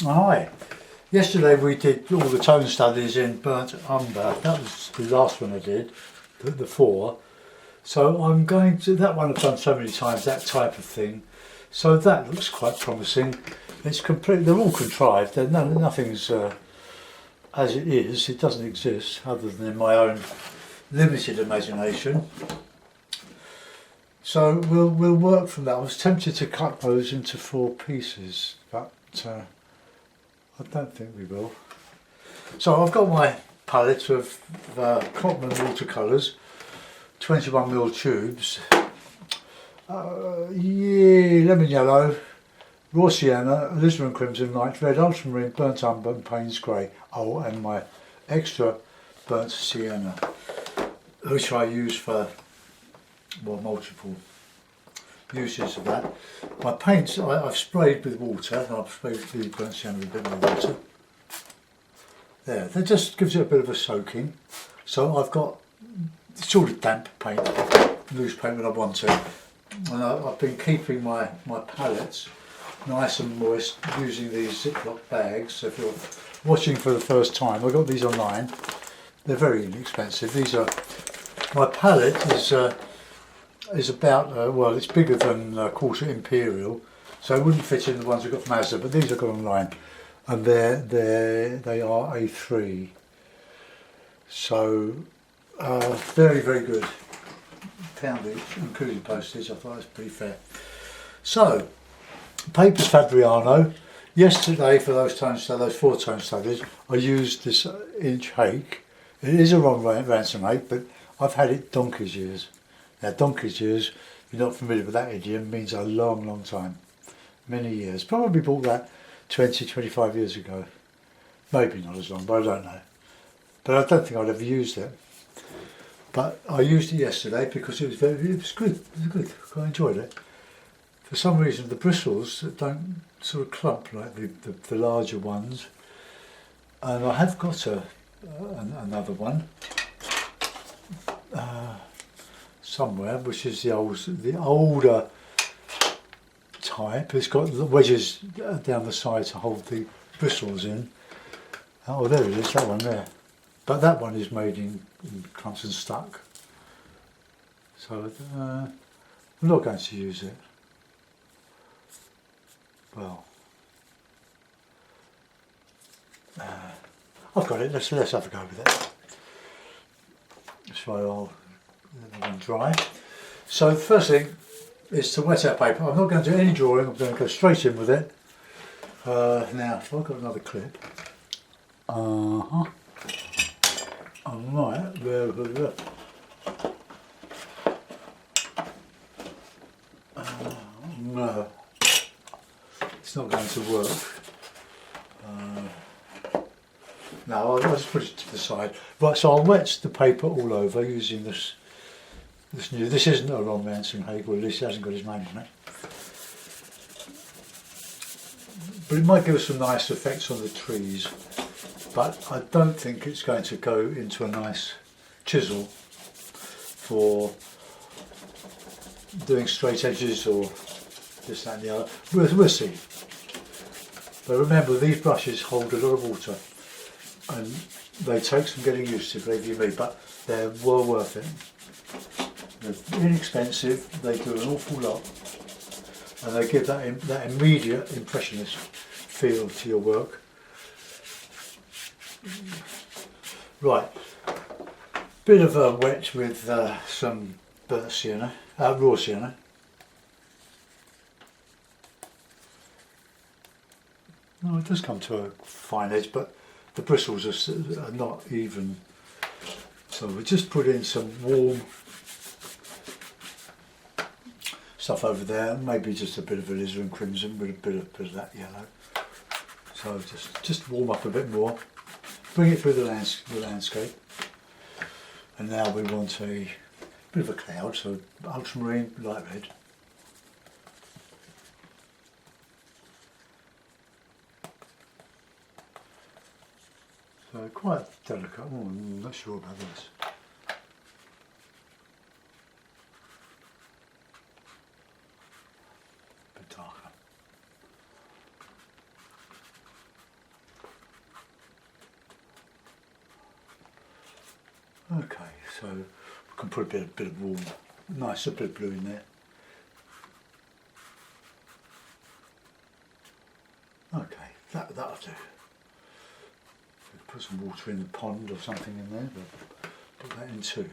Hi. Yesterday we did all the tone studies in burnt umber. That was the last one I did, the four. So I'm going to, that one I've done so many times, that type of thing. So that looks quite promising. It's complete, they're all contrived. Nothing's as it is. It doesn't exist other than in my own limited imagination. So we'll work from that. I was tempted to cut those into 4 pieces, but I don't think we will. So I've got my palette of Cotman watercolours, 21mm tubes, lemon yellow, raw sienna, alizarin crimson, light red, ultramarine, burnt umber and Payne's grey. Oh, and my extra burnt sienna, which I use for multiple uses of that. My paints I've sprayed with water. I've sprayed the burnt sienna with a bit more water. There, that just gives it a bit of a soaking. So I've got sort of damp paint, loose paint when I want to. And I've been keeping my palettes nice and moist using these Ziploc bags. So if you're watching for the first time, I got these online. They're very inexpensive. These are, my palette is about, well, it's bigger than a quarter imperial, so it wouldn't fit in the ones we got from Asda, but these I got online, and they are A3. So very, very good. £1 each, including postage. I thought it was pretty fair. So papers Fabriano. Yesterday for those 4 tone studies, I used this inch hake. It is a wrong ransom hake, but I've had it donkey's years. Now donkey's years, if you're not familiar with that idiom, means a long, long time. Many years. Probably bought that 20, 25 years ago. Maybe not as long, but I don't know. But I don't think I'd ever used it. But I used it yesterday because it was good. It was good. I enjoyed it. For some reason, the bristles don't sort of clump like the larger ones. And I have got another one somewhere, which is the older type. It's got the wedges down the side to hold the bristles in. Oh, there it is, that one there. But that one is made in clumps and stuck. So I'm not going to use it. Well, I've got it. Let's have a go with it. So I'll let that one dry. So the first thing is to wet our paper. I'm not going to do any drawing. I'm going to go straight in with it. Now, if I've got another clip. I might. No, it's not going to work. No, I'll just put it to the side. Right, so I'll wet the paper all over using this new. This isn't a Ron Manson hake, or at least it hasn't got his name on it. But it might give us some nice effects on the trees. But I don't think it's going to go into a nice chisel for doing straight edges or this, that and the other. We'll see. But remember, these brushes hold a lot of water and they take some getting used to, believe you me, but they're well worth it. They're inexpensive, they do an awful lot, and they give that immediate impressionist feel to your work. Right, bit of a wet with some burnt sienna, raw sienna. Oh, it does come to a fine edge, but the bristles are not even. So we just put in some warm stuff over there, maybe just a bit of alizarin crimson with a bit of that yellow. So just warm up a bit more. Bring it through the landscape, and now we want a bit of a cloud, so ultramarine, light red. So quite delicate. Oh, I'm not sure about this. A bit darker. so we can put a bit of warm, nice, a bit of blue in there. Okay, that'll do. Put some water in the pond or something in there, but put that in too.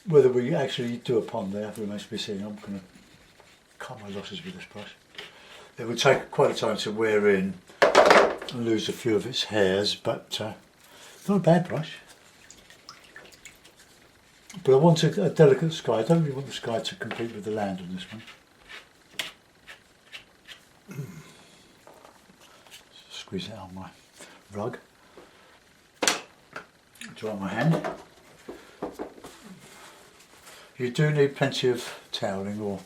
Whether we actually do a pond there remains to be seen. I'm going to cut my losses with this brush. It would take quite a time to wear in and lose a few of its hairs, but not a bad brush. But I want a delicate sky. I don't really want the sky to compete with the land on this one. Squeeze it out my rug. Dry my hand. You do need plenty of toweling or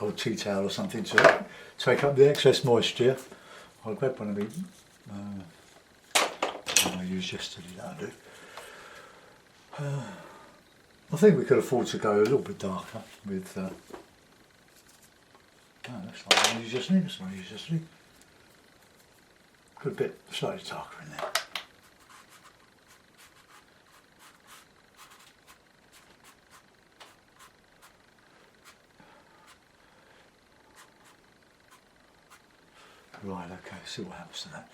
old tea towel or something to take up the excess moisture. I'll grab one of these. I used yesterday, that'll do. I think we could afford to go a little bit darker with. Oh, that's not what I used yesterday. That's not what I used yesterday. Could a bit slightly darker in there. Right, okay, see what happens to that.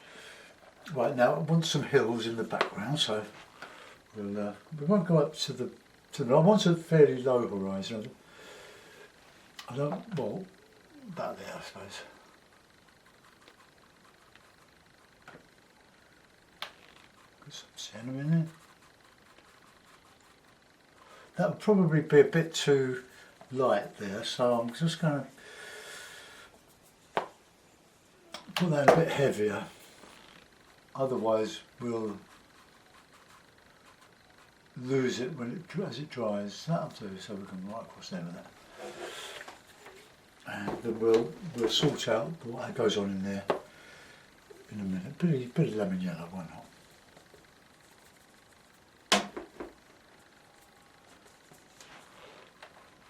Right, now I want some hills in the background, so we won't go up to the. I want a fairly low horizon. I don't. Well, about there, I suppose. Put some sienna in there. That would probably be a bit too light there, so I'm just going to put that a bit heavier, otherwise we'll lose it as it dries. That'll do, so we can right across there with that. And then we'll sort out what goes on in there in a minute. Bit of lemon yellow, why not?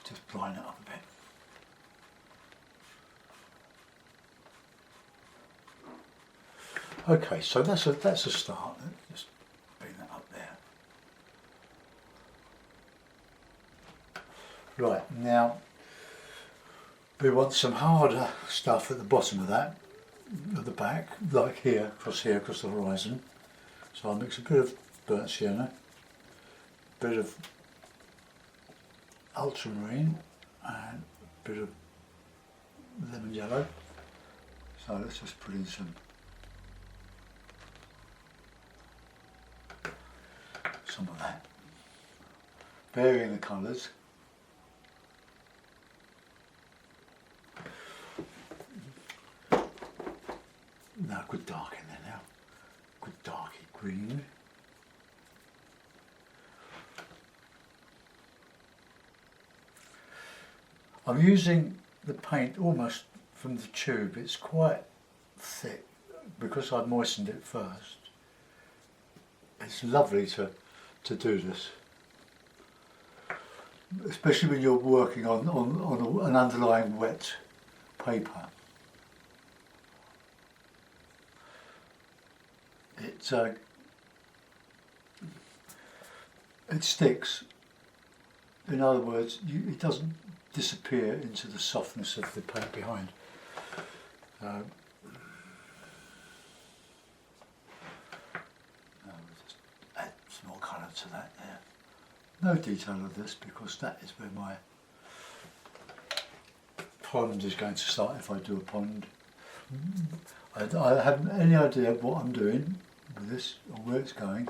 Just brine it up a bit. Okay, so that's a start. Just bring that up there. Right, now we want some harder stuff at the bottom of that, at the back, like here, across the horizon. So I'll mix a bit of burnt sienna, a bit of ultramarine, and a bit of lemon yellow. So let's just put in some of that, varying the colours. Now good dark in there now, good darky green. I'm using the paint almost from the tube. It's quite thick because I moistened it first. It's lovely to do this, especially when you're working on an underlying wet paper. It sticks. In other words, it doesn't disappear into the softness of the paint behind. Just add some more colour to that there. No detail of this because that is where my pond is going to start if I do a pond. I haven't any idea what I'm doing with this or where it's going.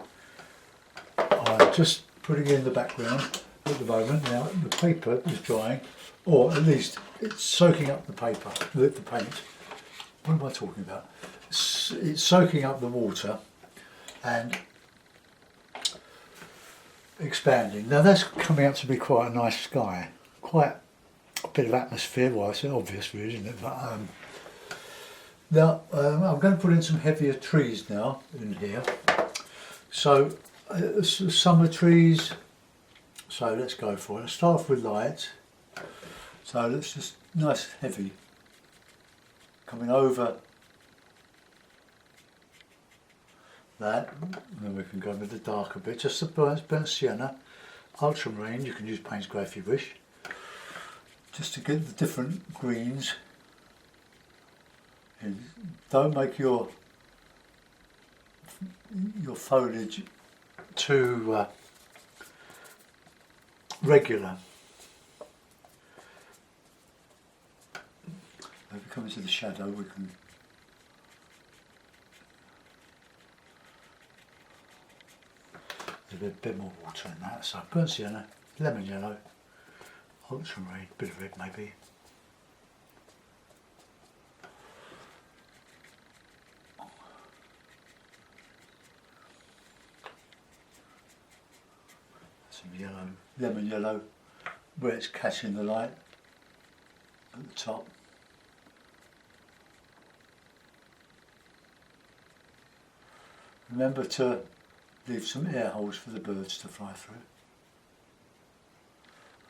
I'm just putting it in the background at the moment. Now the paper is drying, or at least it's soaking up the paper, the paint. What am I talking about? It's soaking up the water and expanding. Now that's coming out to be quite a nice sky, quite a bit of atmosphere. Well, it's obvious really, isn't it? But now I'm going to put in some heavier trees now in here. So summer trees. So let's go for it. Let's start off with light. So let's just nice heavy coming over that, and then we can go with the darker bit, just the burnt sienna, ultramarine. You can use Payne's grey if you wish, just to get the different greens. And don't make your foliage too regular. If we come into the shadow, we can there's a bit more water in that, so burnt sienna, lemon yellow, ultramarine, bit of red maybe. Some yellow, lemon yellow, where it's catching the light at the top. Remember to leave some air holes for the birds to fly through.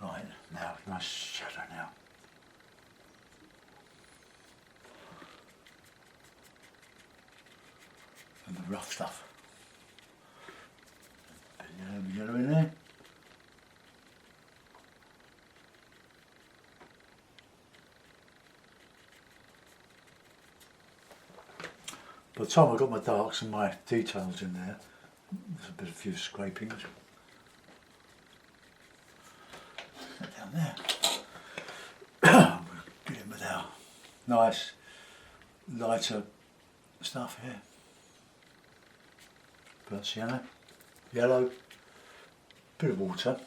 Right, now, nice shadow now. And the rough stuff. Yellow in there. By the time I got my darks and my details in there, there's a few scrapings. Down there. We'll get in with our nice lighter stuff here. Burnt sienna, yellow, bit of water.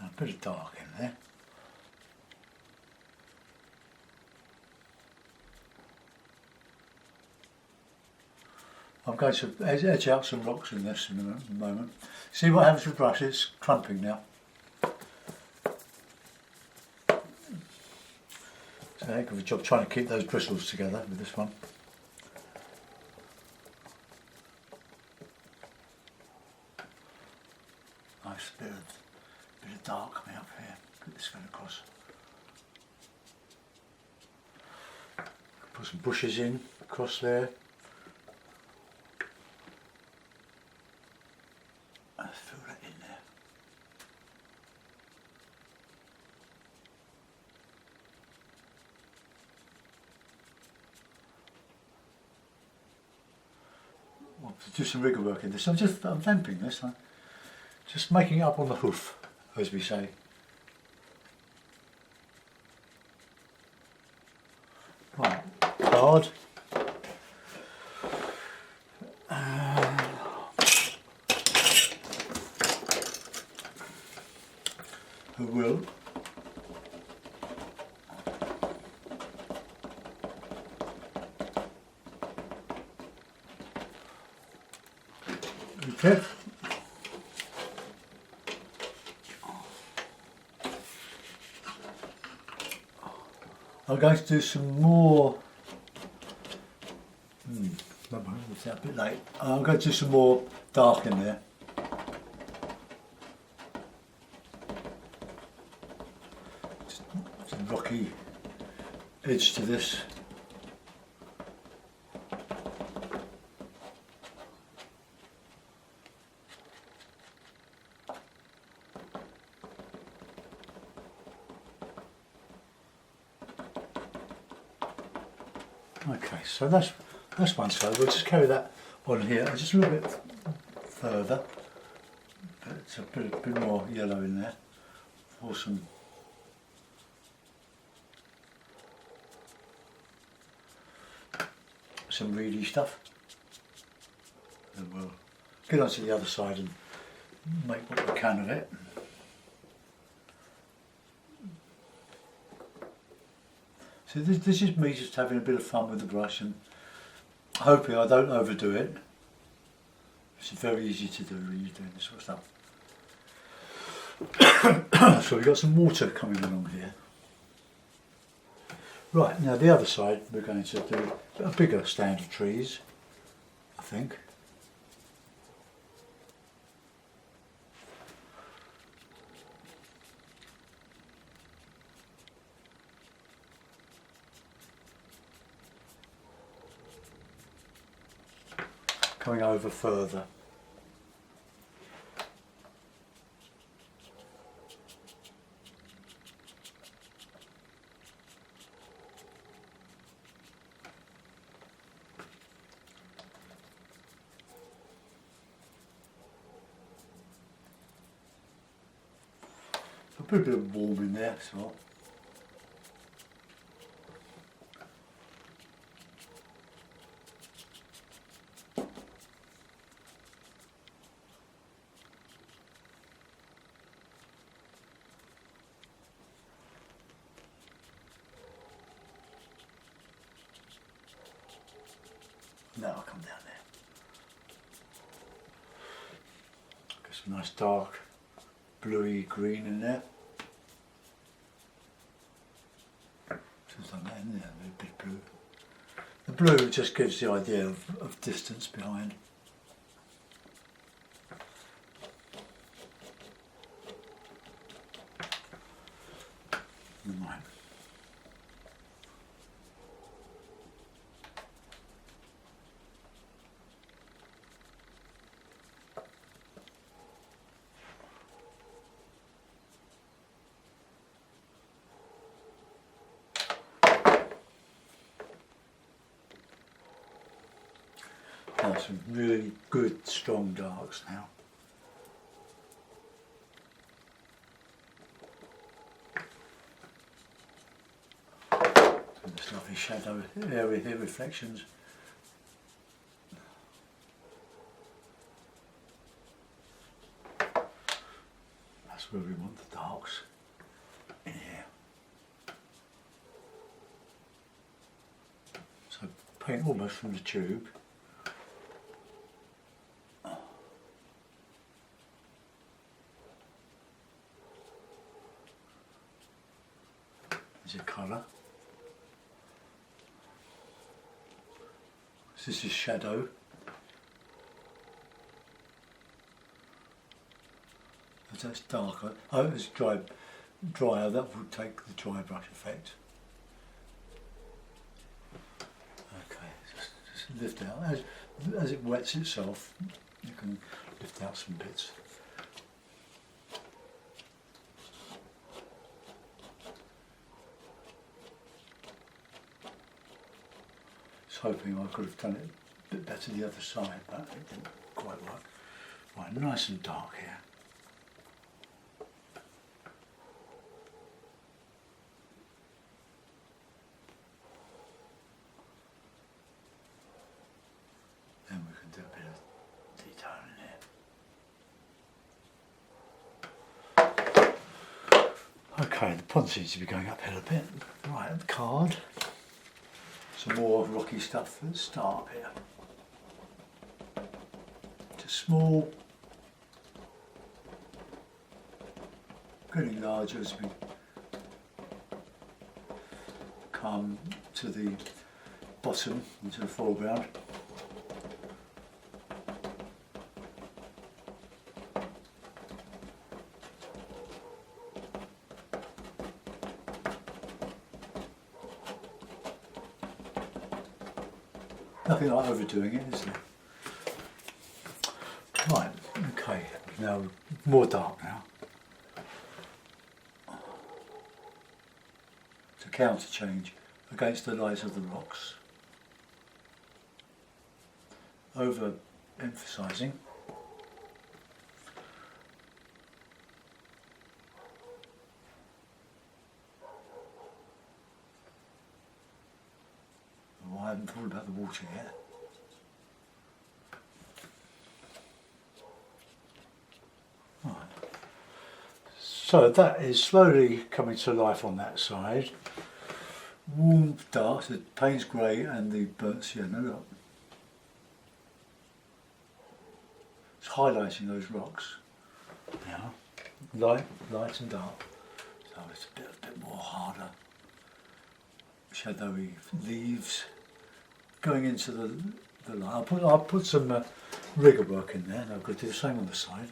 A bit of dark in there. I'm going to edge out some rocks in this in a moment. See what happens with brushes? Clumping now. It's a heck of a job trying to keep those bristles together with this one. Nice bit of dark coming up here. Put this one across. Put some bushes in across there. Let's fill that in there. Well, to do some rigger work in this, I'm vamping this. I'm just making it up on the hoof, as we say. Right, hard. Who will? Okay. I'm going to do some more. It's a bit late. I'm going to do some more dark in there. Some rocky edge to this. Okay, so that's one side. We'll just carry that on here, just a little bit further. It's a bit more yellow in there for some reedy stuff. Then we'll get onto the other side and make what we can of it. So this is me just having a bit of fun with the brush and hoping I don't overdo it. It's very easy to do when you're doing this sort of stuff. So we've got some water coming along here. Right, now the other side we're going to do a bigger stand of trees, I think. coming over further. Put a bit of warm in there as well. Now I'll come down there. Get some nice dark bluey green in there. Something like that in there, a bit blue. The blue just gives the idea of distance behind. Right. That's some really good strong darks now. And this lovely shadow area here, reflections. That's where we want the darks, in here. So paint almost from the tube. There's a colour. This is shadow. As that's darker, oh, it's drier, that would take the dry brush effect. Okay, just lift out. As it wets itself, you can lift out some bits. Hoping I could have done it a bit better the other side, but it didn't quite work. Right, nice and dark here. Then we can do a bit of detail in here. Okay, the pond seems to be going uphill a bit. Right, the card. Some more rocky stuff at the start here. Just small, getting larger as we come to the bottom, into the foreground. Nothing like overdoing it, is there? Right, okay, now more dark now. It's a counter change against the light of the rocks. Over emphasising. I haven't thought about the water yet. Right. So that is slowly coming to life on that side. Warm dark, the Payne's grey and the burnt sienna. Look. It's highlighting those rocks. Now, light and dark. So it's a bit more harder. Shadowy leaves going into the line. I'll put some rigger work in there, and I've got to do the same on the side.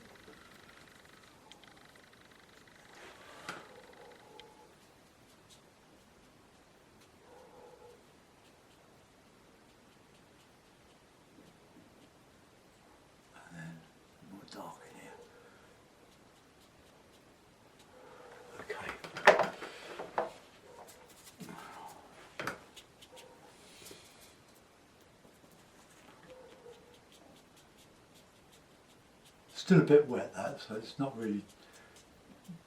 still a bit wet that, so it's not really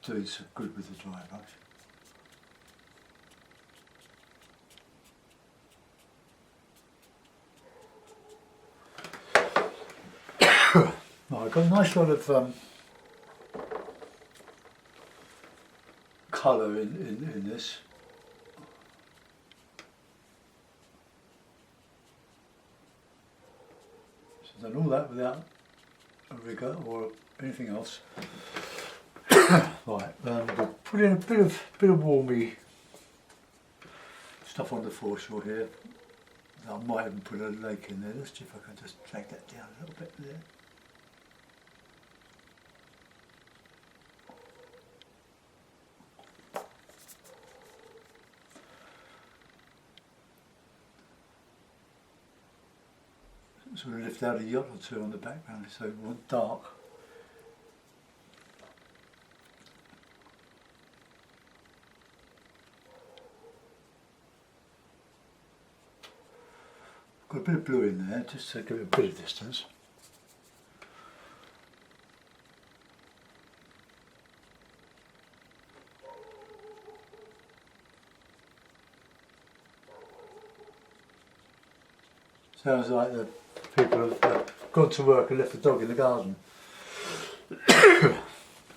doing so good with the dry brush. Right, I've got a nice lot of colour in this. So I've done all that without a rigger or anything else. Right, we'll put in a bit of warmy stuff on the foreshore here. I might even put a lake in there. Let's see if I can just drag that down a little bit there. Sort of lift out a yacht or two on the background so it won't dark. Got a bit of blue in there just to give it a bit of distance. Sounds like the people have gone to work and left the dog in the garden.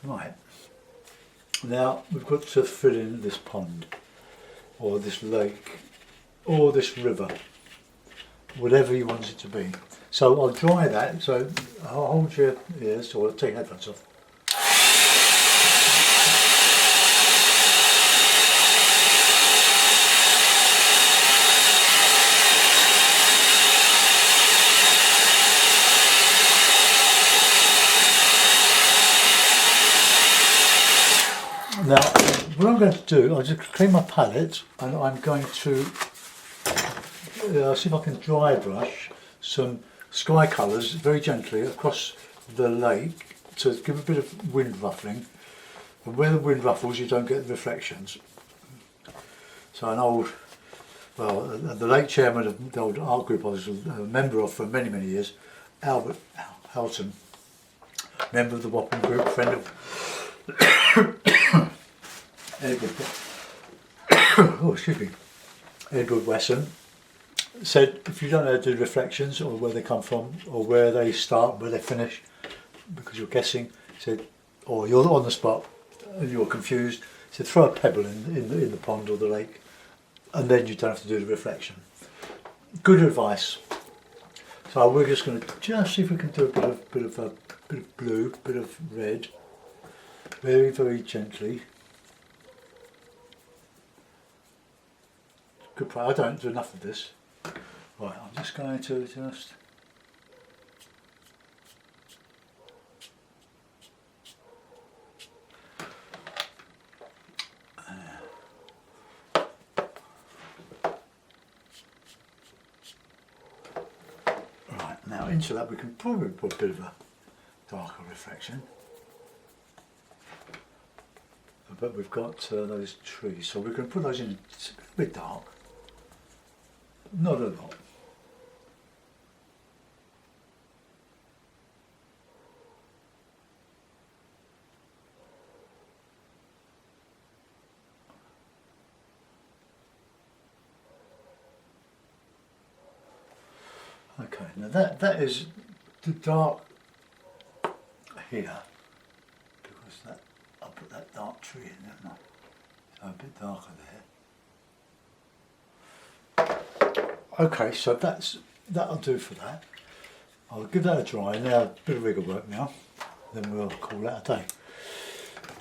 Right, now we've got to fill in this pond or this lake or this river, whatever you want it to be. So I'll dry that, so I'll hold your ears, or I'll take your headphones off. Now, what I'm going to do, I'll just clean my palette and I'm going to see if I can dry brush some sky colours very gently across the lake to give a bit of wind ruffling. And where the wind ruffles you don't get the reflections. So an old, well, the late chairman of the old art group I was a member of for many, many years, Albert Helton, member of the Wapping group, friend of Edward, oh, excuse me, Edward Wesson, said if you don't know how to do reflections or where they come from or where they start, where they finish, because you're guessing, he said, or you're on the spot and you're confused, he said throw a pebble in the pond or the lake and then you don't have to do the reflection. Good advice. So we're just going to see if we can do a bit of blue, bit of red, very, very gently. Good play. I don't do enough of this. Right, I'm just going to just right, now into that we can probably put a bit of a darker reflection. But we've got those trees, so we can put those in a bit dark. Not a lot. Okay, now that is the dark here, because that I'll put that dark tree in there, no? So a bit darker there. Okay, so that'll do for that. I'll give that a try. Now a bit of rigger work now, then we'll call that a day.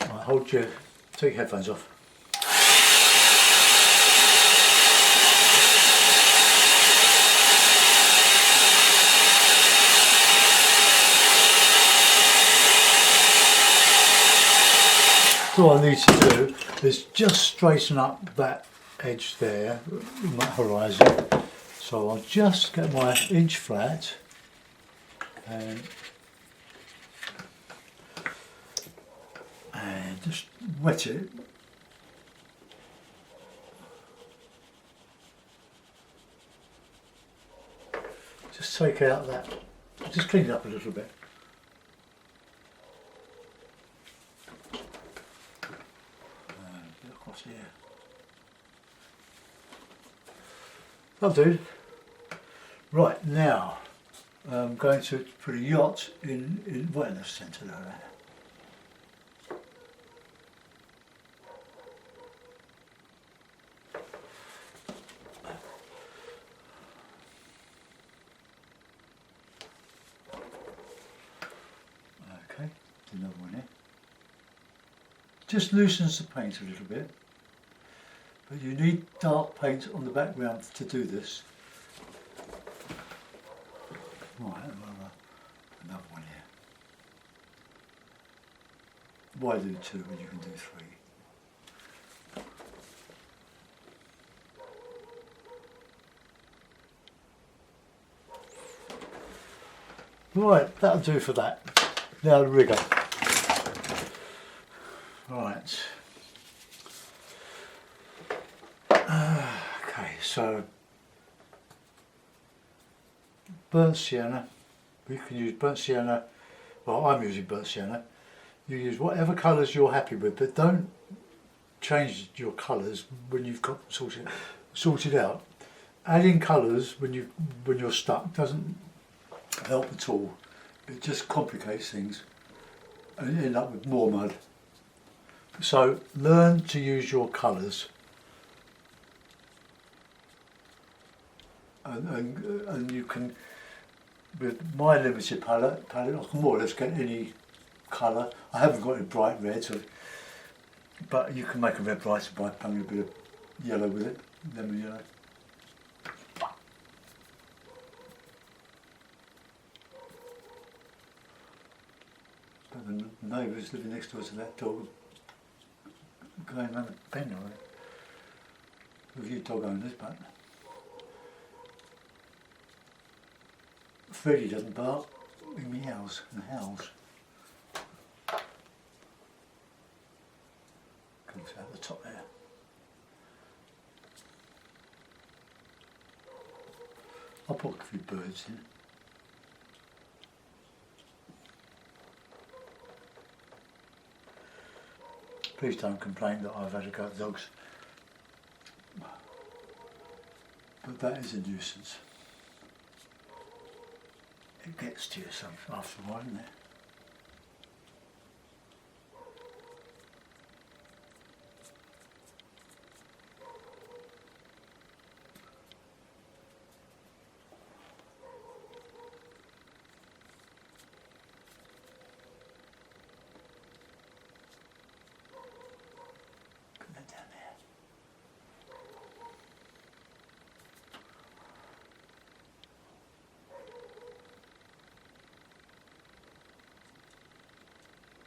Right, take your headphones off. So all I need to do is just straighten up that edge there, that horizon. So I'll just get my inch flat and just wet it. Just take out that, just clean it up a little bit. here. That'll do. Right, now I'm going to put a yacht right in the centre like that. Okay, another one here. Just loosens the paint a little bit, but you need dark paint on the background to do this. Right, another one here. Why do two when you can do three? Right, that'll do for that. Now the rigger. Right. Okay, so burnt sienna. You can use burnt sienna. Well, I'm using burnt sienna. You use whatever colours you're happy with, but don't change your colours when you've got sorted out. Adding colours when you're stuck doesn't help at all. It just complicates things and you end up with more mud. So learn to use your colours, and you can, with my limited palette I can more or less get any colour. I haven't got any bright reds, but you can make a red brighter by putting a bit of yellow with it, lemon yellow. But the neighbours living next to us and that dog going around the bend already. With you dog owners, but Freddie doesn't bark, he meows and howls. Comes out the top there. I'll put a few birds in. Please don't complain that I've had to go to dogs, but that is a nuisance. It gets to you after a while, doesn't it? Put that down there.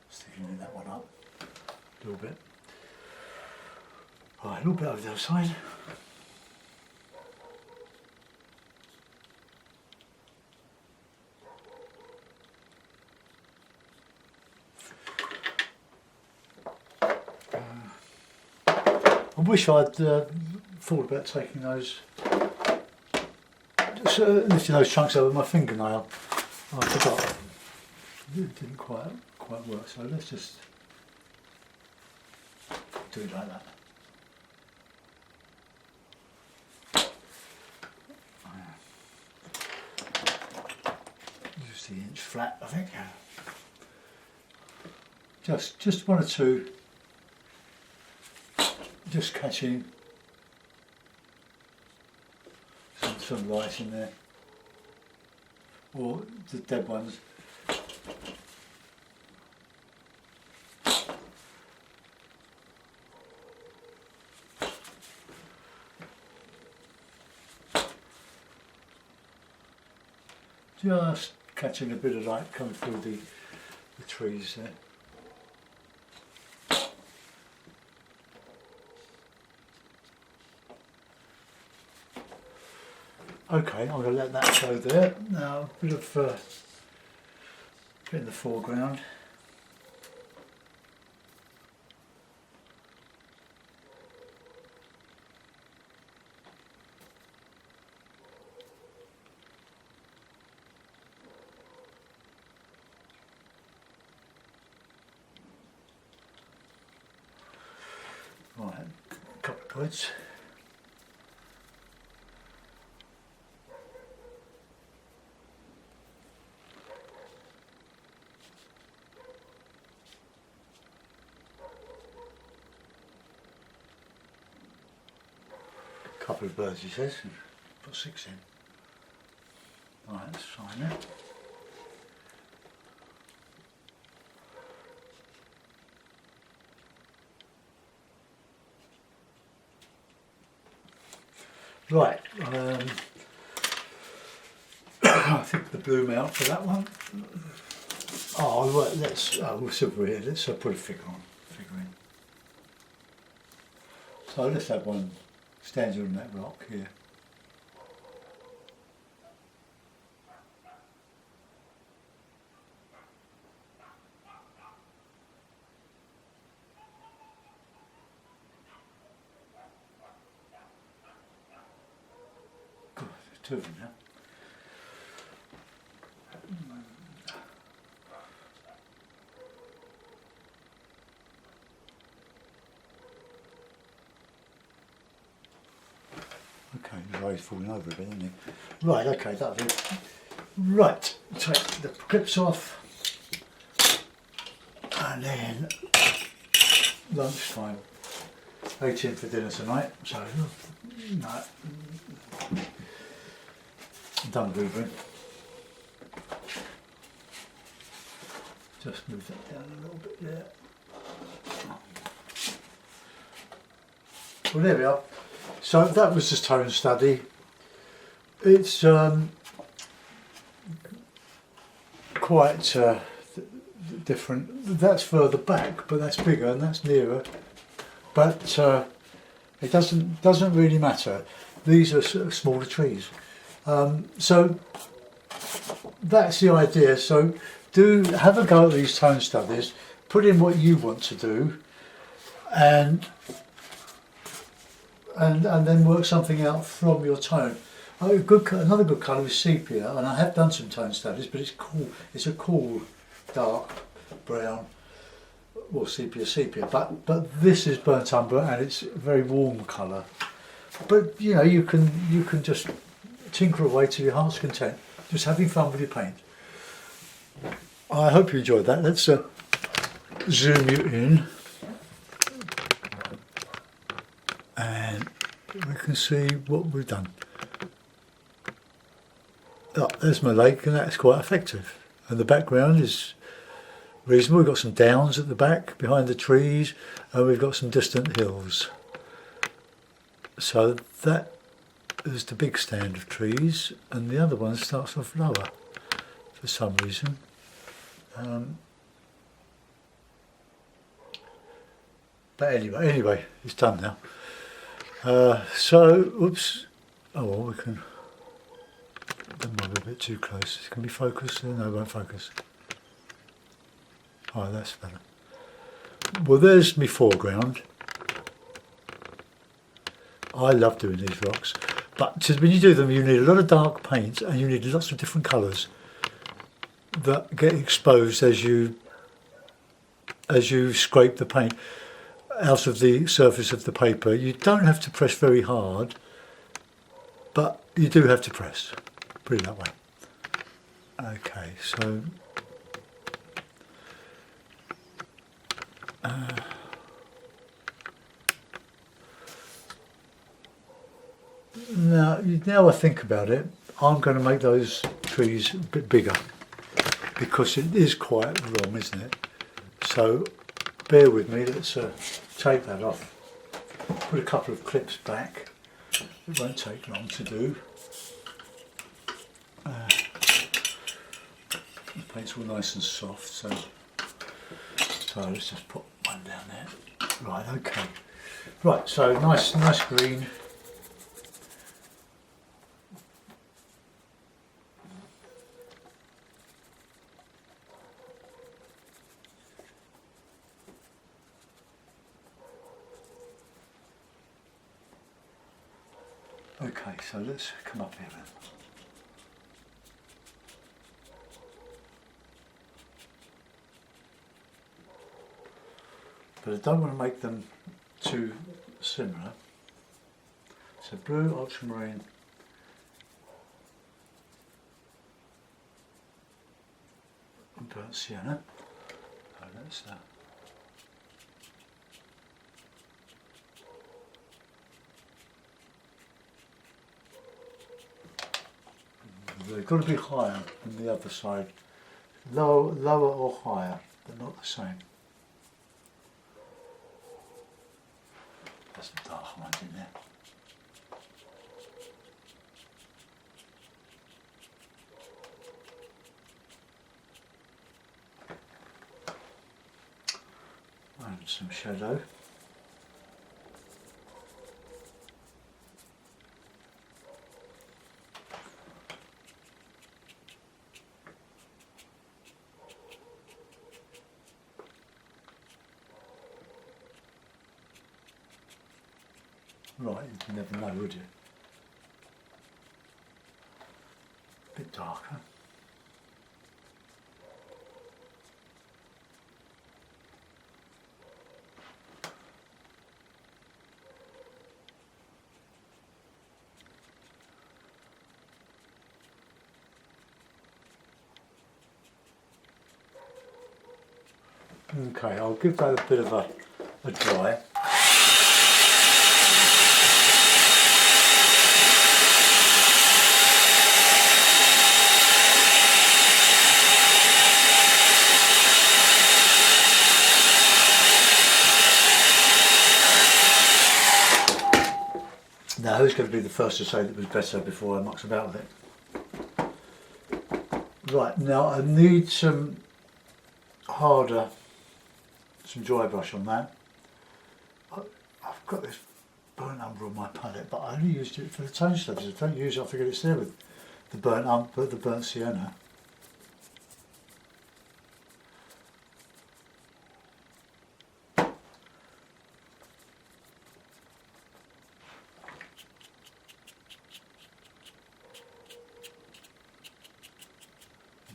Sticking that one up a little bit. Right, a little bit over the other side. I wish I'd thought about taking those, just lifting those chunks over my fingernail. I forgot. It didn't quite work, so let's just do it like that. Just the inch flat, I think. Just one or two. Just catching some light in there, or the dead ones. Just catching a bit of light coming through the trees there. Okay, I'm going to let that go there. Now a bit in the foreground. Right, afterwards. A couple of birds, he says, put 6 in. Right, that's fine now. Right, I think the bloom out for that one. Oh, right, we'll silver here, let's put a figure in. So let's have one standing on that rock here. God, there's 2 of them now. Okay, the ray's falling over a bit, isn't it? Right, okay, that'll do. Right, take the clips off. And then lunchtime. 18 for dinner tonight, so no. I'm done hoovering. Just move that down a little bit there. Well, there we are. So that was the tone study. It's quite different. That's further back, but that's bigger and that's nearer. But it doesn't really matter. These are sort of smaller trees. So that's the idea. So do have a go at these tone studies. Put in what you want to do, and then work something out from your tone. Another good colour is sepia, and I have done some tone studies, but it's cool. It's a cool dark brown, or sepia. But this is burnt umber, and it's a very warm colour. But you know, you can just tinker away to your heart's content, just having fun with your paint. I hope you enjoyed that. Let's zoom you in. And we can see what we've done. Oh, there's my lake, and that's quite effective. And the background is reasonable. We've got some downs at the back behind the trees, and we've got some distant hills. So that is the big stand of trees, and the other one starts off lower for some reason. But anyway, it's done now. So, oops, oh well, we can, that might be a bit too close. It can be focused, no, it won't focus. Oh, that's better. Well, there's my foreground. I love doing these rocks, but when you do them, you need a lot of dark paint, and you need lots of different colours that get exposed as you scrape the paint out of the surface of the paper. You don't have to press very hard, but you do have to press. Put it that way. Okay, so now I think about it, I'm going to make those trees a bit bigger because it is quite wrong, isn't it? So bear with me, let's take that off. Put a couple of clips back. It won't take long to do. The paint's all nice and soft, so let's just put one down there. Right, okay. Right, so nice green. Okay, so let's come up here then. But I don't want to make them too similar. So blue, ultramarine, and burnt sienna. Oh, that's they've got to be higher than the other side. Lower or higher, but not the same. There's some dark ones in there. And some shadow. Right, you'd never know, would you? A bit darker. Okay, I'll give that a bit of a dry. Now, who's going to be the first to say that it was better before I mucked about with it? Right, now I need some harder, some dry brush on that. I've got this burnt umber on my palette, but I only used it for the tone studies. I don't use it, I figured it's there with the burnt umber, the burnt sienna.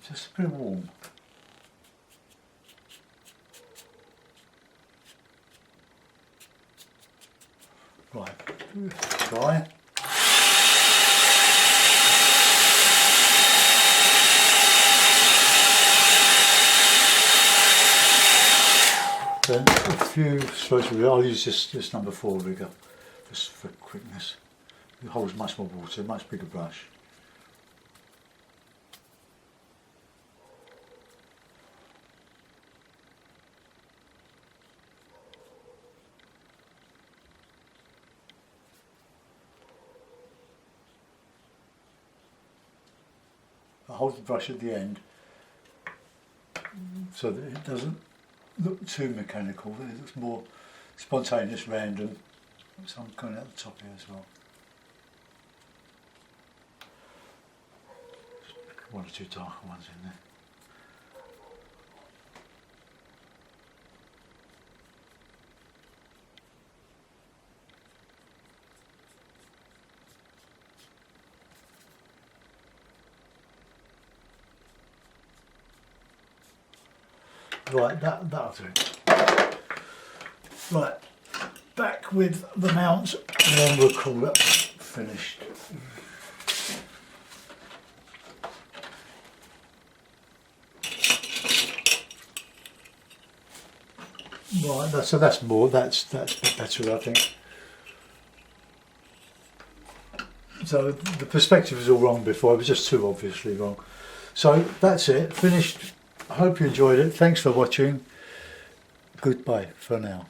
Just a bit warm. Right, dry. Then a few strokes of it. I'll use this number 4 rigger just for quickness. It holds much more water, much bigger brush. I hold the brush at the end so that it doesn't look too mechanical, it looks more spontaneous, random. So I'm going out the top here as well. One or two darker ones in there. Right, that'll do. Right, back with the mount, and then we'll call it finished. Right, so that's better, I think. So the perspective was all wrong before, it was just too obviously wrong. So that's it, finished. I hope you enjoyed it. Thanks for watching. Goodbye for now.